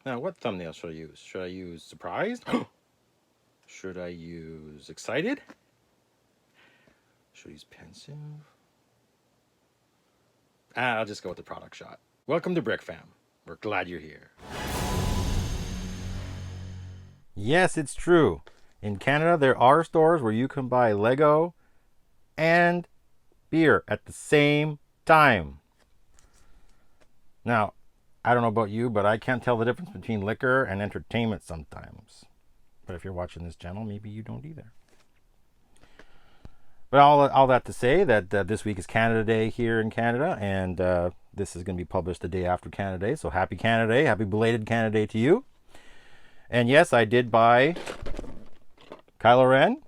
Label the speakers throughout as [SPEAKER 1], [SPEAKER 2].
[SPEAKER 1] Now what thumbnail should I use? Should I use surprised? Should I use excited? Should I use pensive? I'll just go with the product shot. Welcome to BrikFam. We're glad you're here. Yes, it's true. In Canada, there are stores where you can buy Lego and beer at the same time. Now, I don't know about you, but I can't tell the difference between liquor and entertainment sometimes. But if you're watching this channel, maybe you don't either. But all that to say that this week is Canada Day here in Canada, and this is going to be published the day after Canada Day. So happy Canada Day, happy belated Canada Day to you. And yes, I did buy Kylo Ren,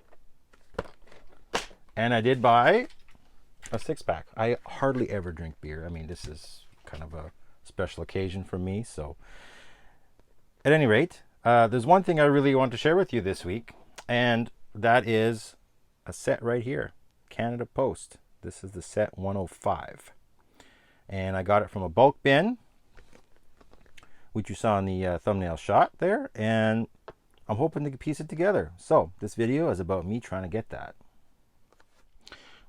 [SPEAKER 1] and I did buy a 6-pack. I hardly ever drink beer. I mean, this is kind of a special occasion for me. So at any rate, there's one thing I really want to share with you this week, and that is a set right here, Canada Post. This is the set 105, and I got it from a bulk bin, which you saw in the thumbnail shot there, and I'm hoping to piece it together. So this video is about me trying to get that.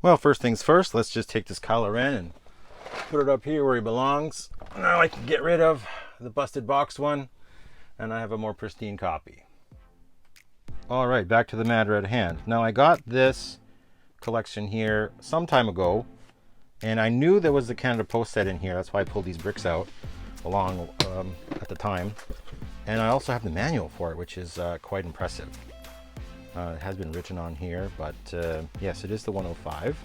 [SPEAKER 1] Well, first things first, let's just take this Kylo Ren and put it up here where he belongs. Now I can get rid of the busted box one, and I have a more pristine copy. All right, back to the matter at hand. Now I got this collection here some time ago, and I knew there was the Canada Post set in here. That's why I pulled these bricks out along at the time. And I also have the manual for it, which is quite impressive. It has been written on here, but yes, it is the 105.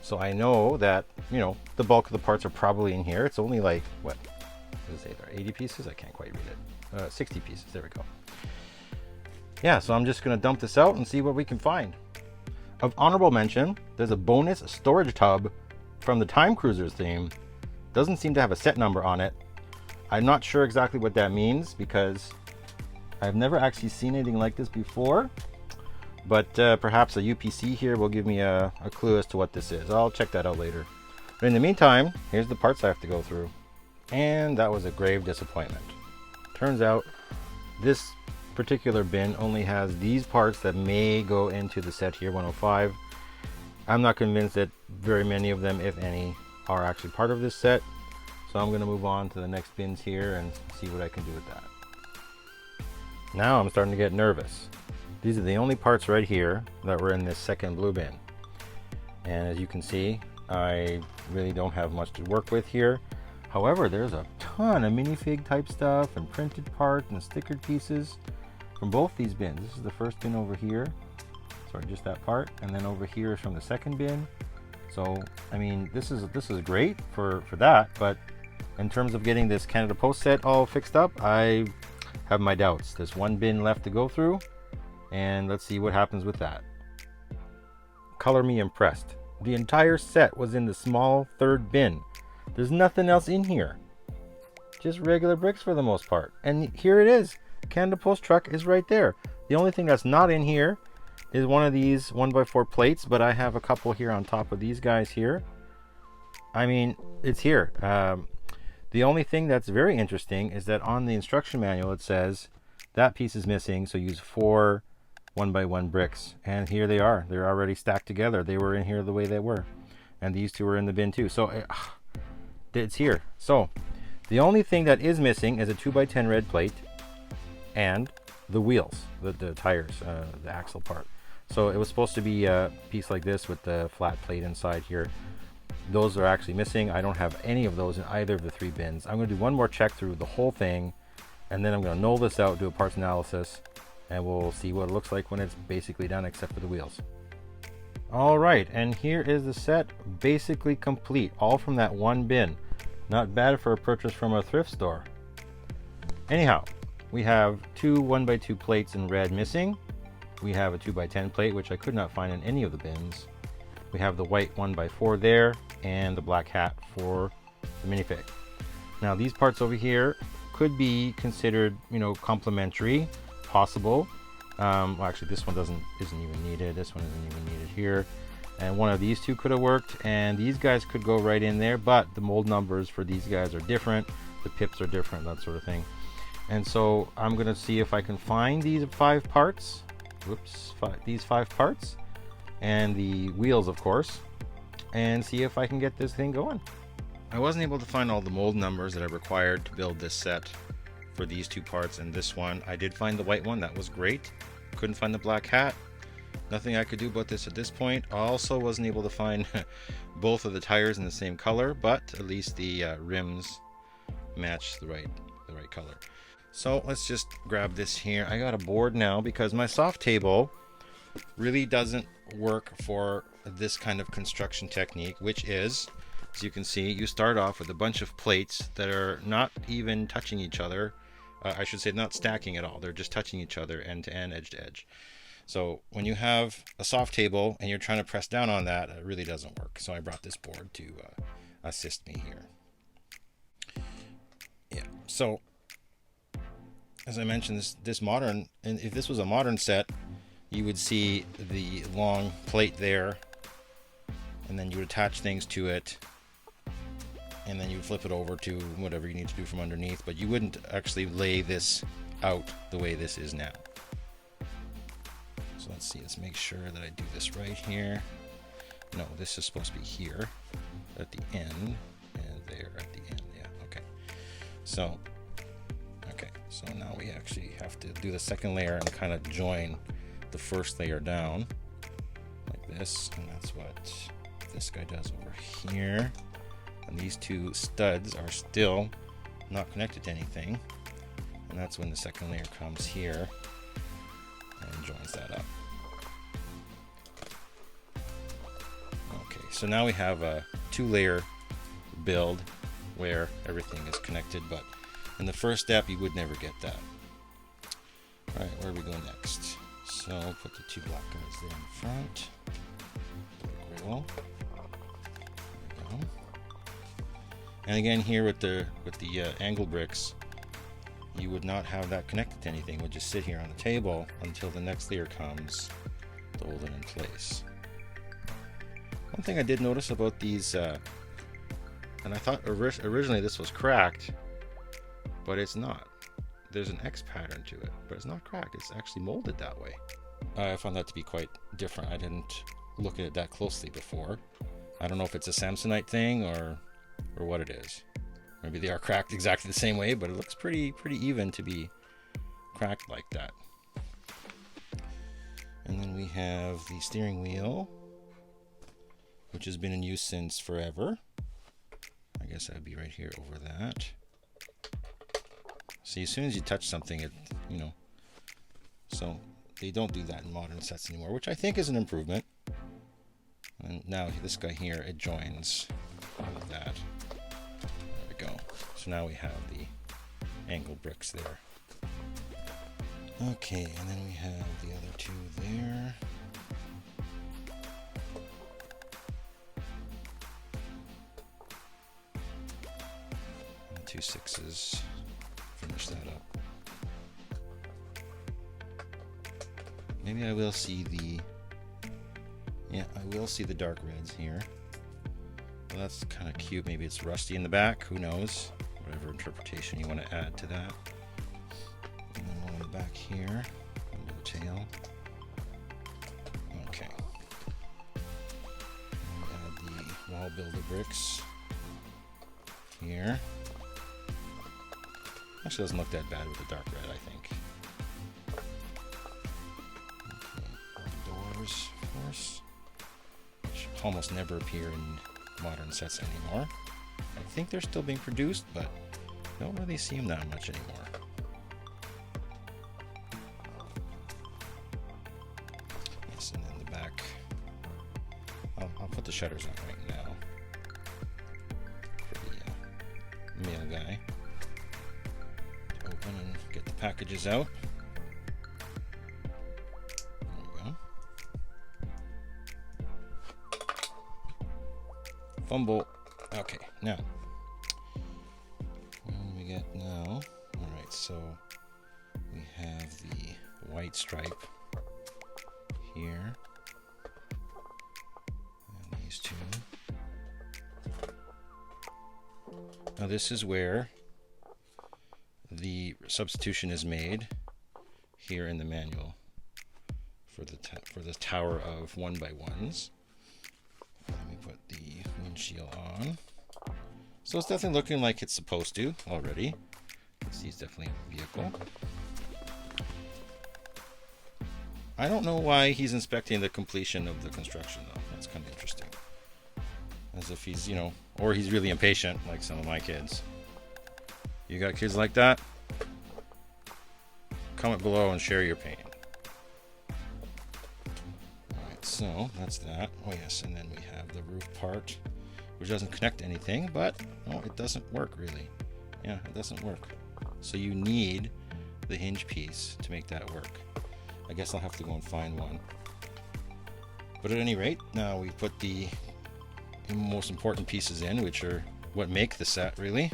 [SPEAKER 1] So I know that, you know, the bulk of the parts are probably in here. It's only like, what does it say there? 80 pieces? I can't quite read it. 60 pieces, there we go. Yeah, so I'm just gonna dump this out and see what we can find. Of honorable mention, there's a bonus storage tub from the Time Cruisers theme. Doesn't seem to have a set number on it. I'm not sure exactly what that means because I've never actually seen anything like this before, but perhaps a UPC here will give me a clue as to what this is. I'll check that out later. But in the meantime, here's the parts I have to go through. And that was a grave disappointment. Turns out this particular bin only has these parts that may go into the set here, 105. I'm not convinced that very many of them, if any, are actually part of this set. So I'm going to move on to the next bins here and see what I can do with that. Now I'm starting to get nervous. These are the only parts right here that were in this second blue bin. And as you can see, I really don't have much to work with here. However, there's a ton of minifig type stuff and printed parts and stickered pieces from both these bins. This is the first bin over here. Sorry, just that part. And then over here is from the second bin. So, I mean, this is great for that, but in terms of getting this Canada Post set all fixed up, I have my doubts. There's one bin left to go through, and let's see what happens with that. Color me impressed. The entire set was in the small third bin. There's nothing else in here. Just regular bricks for the most part. And here it is. Canada Post truck is right there. The only thing that's not in here is one of these 1x4 plates, but I have a couple here on top of these guys here. I mean, it's here. The only thing that's very interesting is that on the instruction manual it says that piece is missing, so use 4 1x1 bricks. And here they are. They're already stacked together. They were in here the way they were. And these two were in the bin too. So it's here. So the only thing that is missing is a 2x10 red plate and the wheels, the tires, the axle part. So it was supposed to be a piece like this with the flat plate inside here. Those are actually missing. I don't have any of those in either of the 3 bins. I'm going to do one more check through the whole thing, and then I'm going to null this out, do a parts analysis, and we'll see what it looks like when it's basically done except for the wheels. All right, and here is the set basically complete, all from that one bin. Not bad for a purchase from a thrift store. Anyhow, we have 2 1x2 plates in red missing. We have a 2x10 plate, which I could not find in any of the bins. We have the white 1x4 there, and the black hat for the minifig. Now these parts over here could be considered, you know, complementary, possible. Well, actually this one isn't even needed. This one isn't even needed here. And one of these two could have worked, and these guys could go right in there, but the mold numbers for these guys are different. the pips are different, that sort of thing. And so I'm gonna see if I can find these 5 parts. Whoops, these 5 parts, and the wheels, of course, and see if I can get this thing going. I wasn't able to find all the mold numbers that I required to build this set for these 2 parts and this one. I did find the white one, that was great. Couldn't find the black hat. Nothing I could do about this at this point. I also wasn't able to find both of the tires in the same color, but at least the rims match the right color. So let's just grab this here. I got a board now because my soft table really doesn't work for this kind of construction technique, which is, as you can see, you start off with a bunch of plates that are not even touching each other. I should say not stacking at all. They're just touching each other end to end, edge to edge. So when you have a soft table and you're trying to press down on that, it really doesn't work. So I brought this board to assist me here. Yeah, so as I mentioned, this modern, and if this was a modern set, you would see the long plate there, and then you would attach things to it, and then you would flip it over to whatever you need to do from underneath, but you wouldn't actually lay this out the way this is now. So let's see, let's make sure that I do this right here. No, this is supposed to be here at the end, and there at the end. Yeah, okay. So now we actually have to do the second layer and kind of join the first layer down like this, and that's what this guy does over here. And these 2 studs are still not connected to anything, and that's when the second layer comes here and joins that up. Okay, so now we have a 2-layer build where everything is connected, but in the first step you would never get that. Alright, where do we go next? So put the 2 black guys there in front. Grill. There we go. And again here with the angle bricks, you would not have that connected to anything. It would just sit here on the table until the next layer comes to hold it in place. One thing I did notice about these, and I thought originally this was cracked, but it's not. There's an X pattern to it, but it's not cracked. It's actually molded that way. I found that to be quite different. I didn't look at it that closely before. I don't know if it's a Samsonite thing or what it is. Maybe they are cracked exactly the same way, but it looks pretty even to be cracked like that. And then we have the steering wheel, which has been in use since forever. I guess that would be right here over that. See, as soon as you touch something, it, so they don't do that in modern sets anymore, which I think is an improvement. And now this guy here, it joins all of that. There we go. So now we have the angle bricks there. Okay, and then we have the other 2 there. And 2 6s. Finish that up. Maybe I will see the dark reds here. Well, that's kind of cute. Maybe it's rusty in the back. Who knows? Whatever interpretation you want to add to that. And then one on the back here, under the tail. Okay. And we add the wall builder bricks here. Actually, doesn't look that bad with the dark red, I think. Okay, doors, of course, which almost never appear in modern sets anymore. I think they're still being produced, but don't really see them that much anymore. Yes, and then the back. I'll put the shutters on right now for the male guy. Open and get the packages out. There we go. Fumble. Okay, now what do we get now? Alright, so we have the white stripe here. And these 2. Now this is where the substitution is made here in the manual for the tower of 1x1s. Let me put the windshield on. So it's definitely looking like it's supposed to already. You can see it's definitely a vehicle. I don't know why he's inspecting the completion of the construction though. That's kind of interesting. As if he's, you know, or he's really impatient like some of my kids. You got kids like that? Comment below and share your pain. Alright, so that's that. Oh yes, and then we have the roof part, which doesn't connect to anything, but no, it doesn't work really. Yeah, it doesn't work. So you need the hinge piece to make that work. I guess I'll have to go and find one. But at any rate, now we put the most important pieces in, which are what make the set really.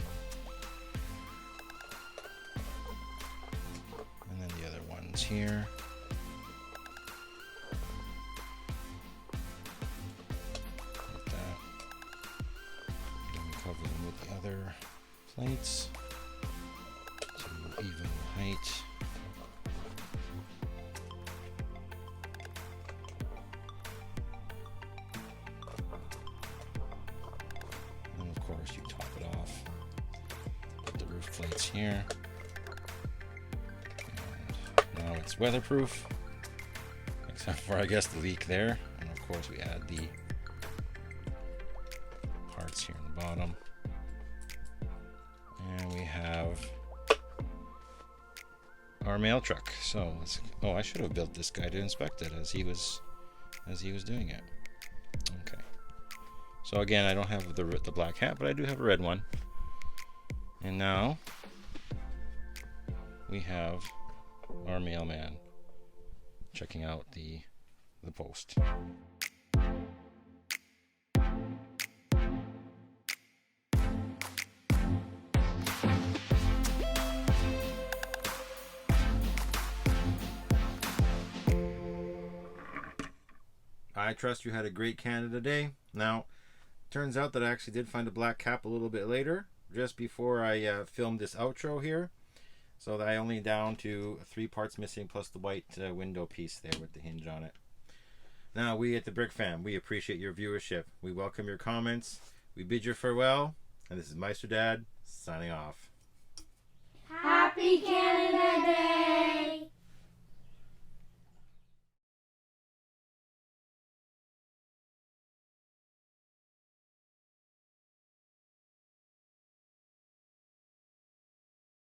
[SPEAKER 1] And then the other ones here. Like that. Then we cover them with the other plates to even the height. You top it off. Put the roof plates here. And now it's weatherproof, except for I guess the leak there. And of course we add the parts here in the bottom. And we have our mail truck. So let's. Oh, I should have built this guy to inspect it as he was doing it. Okay. So again, I don't have the black hat, but I do have a red one. And now we have our mailman checking out the post. I trust you had a great Canada Day. Now, turns out that I actually did find a black cap a little bit later, just before I filmed this outro here. So that I only down to 3 parts missing plus the white window piece there with the hinge on it. Now, we at the BrikFam, we appreciate your viewership. We welcome your comments. We bid you farewell. And this is Meister Dad signing off.
[SPEAKER 2] Happy